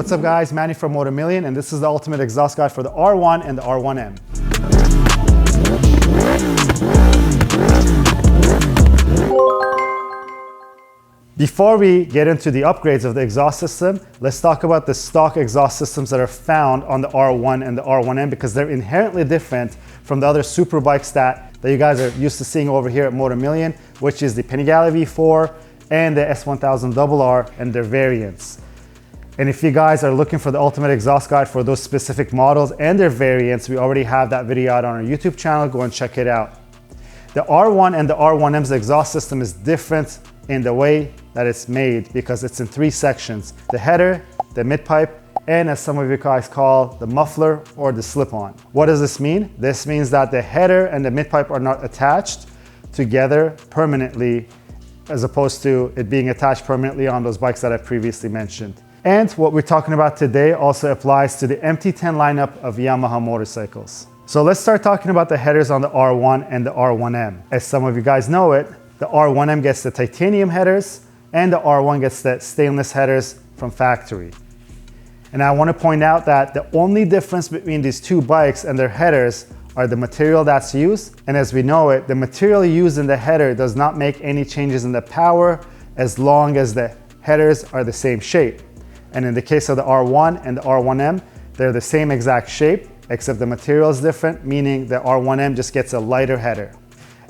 What's up guys, Manny from Motor Million, and this is the ultimate exhaust guide for the R1 and the R1M. Before we get into the upgrades of the exhaust system, let's talk about the stock exhaust systems that are found on the R1 and the R1M because they're inherently different from the other super bikes that you guys are used to seeing over here at Motor Million, which is the Panigale V4 and the S1000RR and their variants. And if you guys are looking for the ultimate exhaust guide for those specific models and their variants, we already have that video out on our YouTube channel. Go and check it out. The R1 and the R1M's exhaust system is different in the way that it's made because it's in three sections: the header, the midpipe, and as some of you guys call the muffler or the slip-on. What does this mean? This means that the header and the midpipe are not attached together permanently as opposed to it being attached permanently on those bikes that I previously mentioned. And what we're talking about today also applies to the MT10 lineup of Yamaha motorcycles. So let's start talking about the headers on the R1 and the R1M. As some of you guys know it, the R1M gets the titanium headers and the R1 gets the stainless headers from factory. And I want to point out that the only difference between these two bikes and their headers are the material that's used. And as we know it, the material used in the header does not make any changes in the power as long as the headers are the same shape. And in the case of the R1 and the R1M, they're the same exact shape, except the material is different, meaning the R1M just gets a lighter header.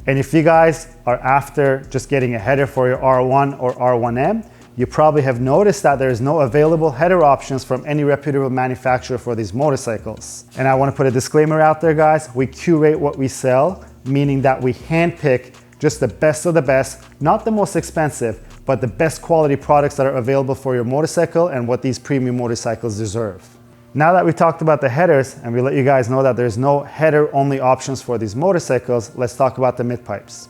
And if you guys are after just getting a header for your R1 or R1M, you probably have noticed that there is no available header options from any reputable manufacturer for these motorcycles. And I want to put a disclaimer out there, guys. We curate what we sell, meaning that we handpick just the best of the best, not the most expensive, but the best quality products that are available for your motorcycle and what these premium motorcycles deserve. Now that we talked about the headers and we let you guys know that there's no header only options for these motorcycles, let's talk about the midpipes.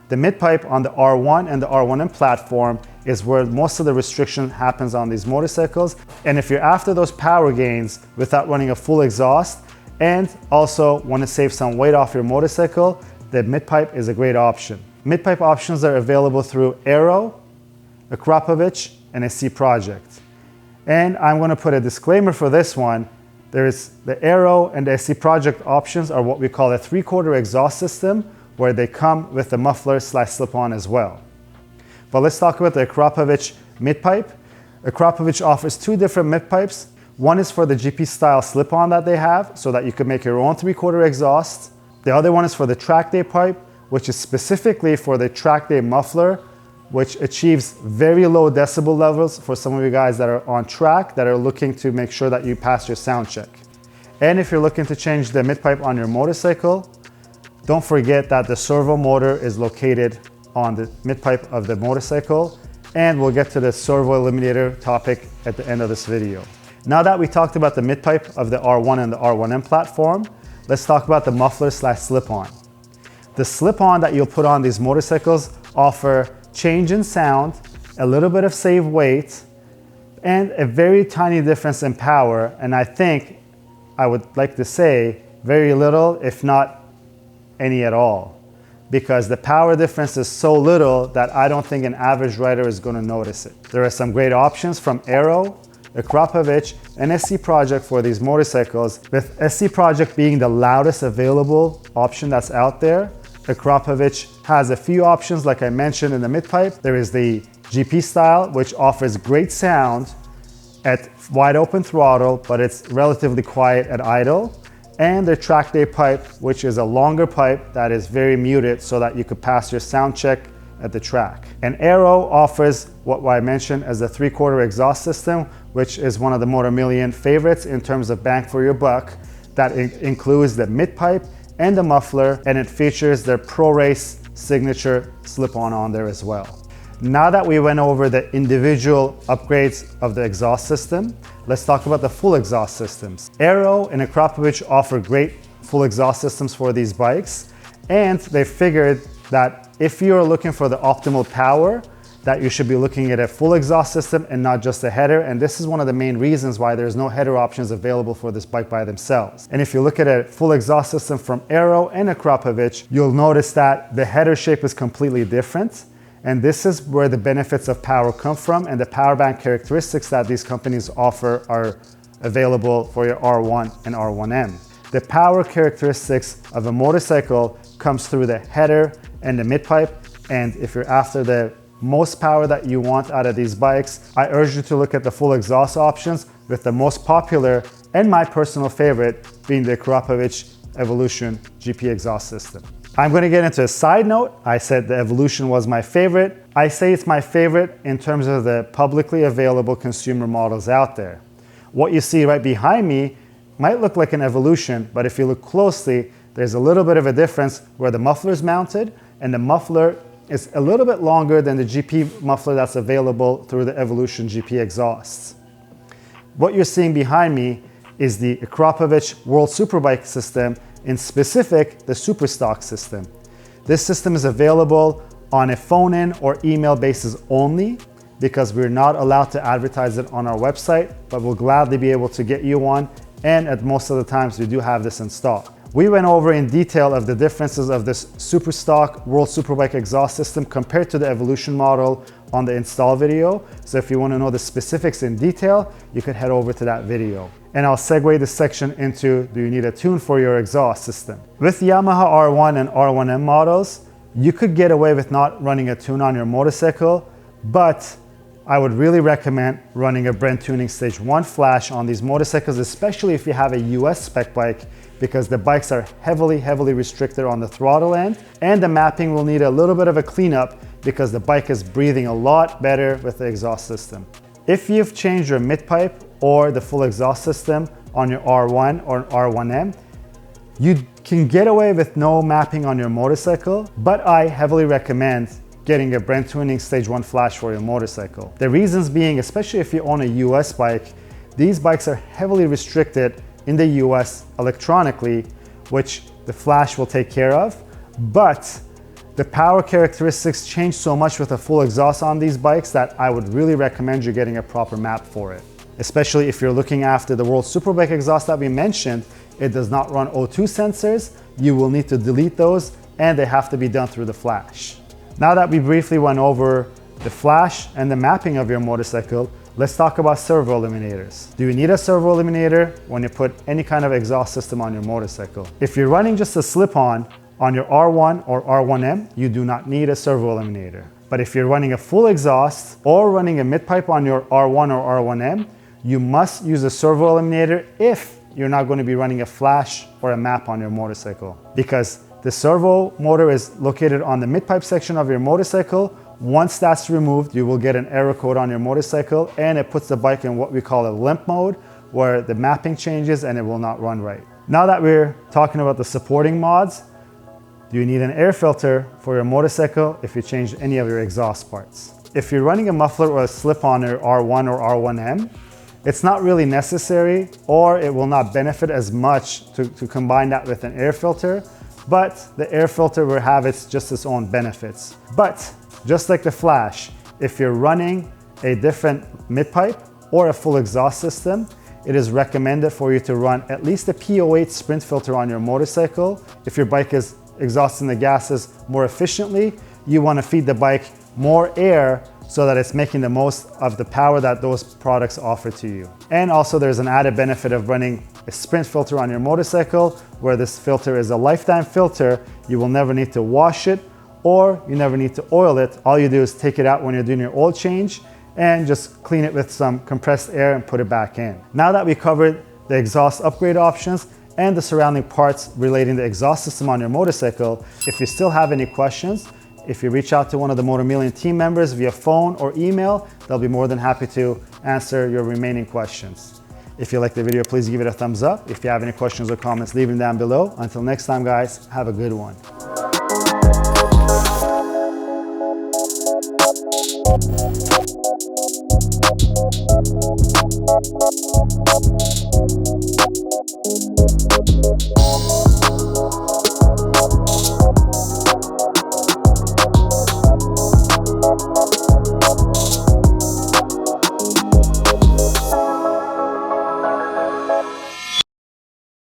The midpipe on the R1 and the R1M platform is where most of the restriction happens on these motorcycles. And if you're after those power gains without running a full exhaust and also want to save some weight off your motorcycle, the midpipe is a great option. Midpipe options are available through Aero, Akrapovic, and SC Project. And I'm going to put a disclaimer for this one. There's the Aero and the SC Project options are what we call a 3/4 exhaust system, where they come with the muffler / slip-on as well. But let's talk about the Akrapovic midpipe. Akrapovic offers two different midpipes. One is for the GP style slip-on that they have, so that you can make your own 3/4 exhaust. The other one is for the track day pipe, which is specifically for the track day muffler, which achieves very low decibel levels for some of you guys that are on track, that are looking to make sure that you pass your sound check. And if you're looking to change the midpipe on your motorcycle, don't forget that the servo motor is located on the midpipe of the motorcycle, and we'll get to the servo eliminator topic at the end of this video. Now that we talked about the midpipe of the R1 and the R1M platform, let's talk about the muffler / slip-on. The slip-on that you'll put on these motorcycles offer change in sound, a little bit of save weight, and a very tiny difference in power. And I think I would like to say very little, if not any at all, because the power difference is so little that I don't think an average rider is going to notice it. There are some great options from Aero, Akrapovic, and SC Project for these motorcycles, with SC Project being the loudest available option that's out there. Akrapovic has a few options, like I mentioned in the midpipe. There is the GP style, which offers great sound at wide open throttle, but it's relatively quiet at idle. And the track day pipe, which is a longer pipe that is very muted so that you could pass your sound check at the track. And Aero offers what I mentioned as the 3/4 exhaust system, which is one of the Motor Million favorites in terms of bang for your buck. That includes the midpipe and the muffler, and it features their Pro Race signature slip-on on there as well. Now that we went over the individual upgrades of the exhaust system, let's talk about the full exhaust systems. Aero and Akrapovic offer great full exhaust systems for these bikes, and they figured that if you're looking for the optimal power, that you should be looking at a full exhaust system and not just a header. And this is one of the main reasons why there's no header options available for this bike by themselves. And if you look at a full exhaust system from Aero and Akrapovic, you'll notice that the header shape is completely different. And this is where the benefits of power come from, and the power band characteristics that these companies offer are available for your R1 and R1M. The power characteristics of a motorcycle comes through the header and the midpipe, and if you're after the most power that you want out of these bikes, I urge you to look at the full exhaust options, with the most popular and my personal favorite being the Krapovich Evolution GP exhaust system. I'm going to get into a side note. I said the Evolution was my favorite. I say it's my favorite in terms of the publicly available consumer models out there. What you see right behind me might look like an Evolution, but if you look closely, there's a little bit of a difference where the muffler is mounted, and the muffler is a little bit longer than the GP muffler that's available through the Evolution GP exhausts. What you're seeing behind me is the Krapovich World Superbike system, in specific, the Superstock system. This system is available on a phone-in or email basis only, because we're not allowed to advertise it on our website, but we'll gladly be able to get you one, and at most of the times we do have this in stock. We went over in detail of the differences of this Superstock World Superbike exhaust system compared to the Evolution model on the install video. So if you want to know the specifics in detail, you could head over to that video. And I'll segue this section into, do you need a tune for your exhaust system? With Yamaha R1 and R1M models, you could get away with not running a tune on your motorcycle, but I would really recommend running a Brent Tuning Stage 1 Flash on these motorcycles, especially if you have a US spec bike, because the bikes are heavily restricted on the throttle end, and the mapping will need a little bit of a cleanup because the bike is breathing a lot better with the exhaust system. If you've changed your midpipe or the full exhaust system on your R1 or R1M, you can get away with no mapping on your motorcycle, but I heavily recommend getting a Brent Tuning Stage 1 Flash for your motorcycle. The reasons being, especially if you own a US bike, these bikes are heavily restricted in the US electronically, which the Flash will take care of, but the power characteristics change so much with a full exhaust on these bikes that I would really recommend you getting a proper map for it. Especially if you're looking after the World Superbike exhaust that we mentioned, it does not run O2 sensors. You will need to delete those, and they have to be done through the Flash. Now that we briefly went over the Flash and the mapping of your motorcycle, let's talk about servo eliminators. Do you need a servo eliminator when you put any kind of exhaust system on your motorcycle? If you're running just a slip-on on your R1 or R1M, you do not need a servo eliminator. But if you're running a full exhaust or running a midpipe on your R1 or R1M, you must use a servo eliminator if you're not going to be running a flash or a map on your motorcycle. Because the servo motor is located on the midpipe section of your motorcycle. Once that's removed, you will get an error code on your motorcycle, and it puts the bike in what we call a limp mode, where the mapping changes and it will not run right. Now that we're talking about the supporting mods, do you need an air filter for your motorcycle if you change any of your exhaust parts? If you're running a muffler or a slip-on your R1 or R1M, it's not really necessary, or it will not benefit as much to combine that with an air filter, but the air filter will have just its own benefits. But just like the Flash, if you're running a different midpipe or a full exhaust system, it is recommended for you to run at least a P08 sprint filter on your motorcycle. If your bike is exhausting the gases more efficiently, you want to feed the bike more air so that it's making the most of the power that those products offer to you. And also there's an added benefit of running a sprint filter on your motorcycle, where this filter is a lifetime filter. You will never need to wash it, or you never need to oil it. All you do is take it out when you're doing your oil change and just clean it with some compressed air and put it back in. Now that we covered the exhaust upgrade options and the surrounding parts relating to the exhaust system on your motorcycle, if you still have any questions, if you reach out to one of the Motor Million team members via phone or email, they'll be more than happy to answer your remaining questions. If you liked the video, please give it a thumbs up. If you have any questions or comments, leave them down below. Until next time, guys, have a good one.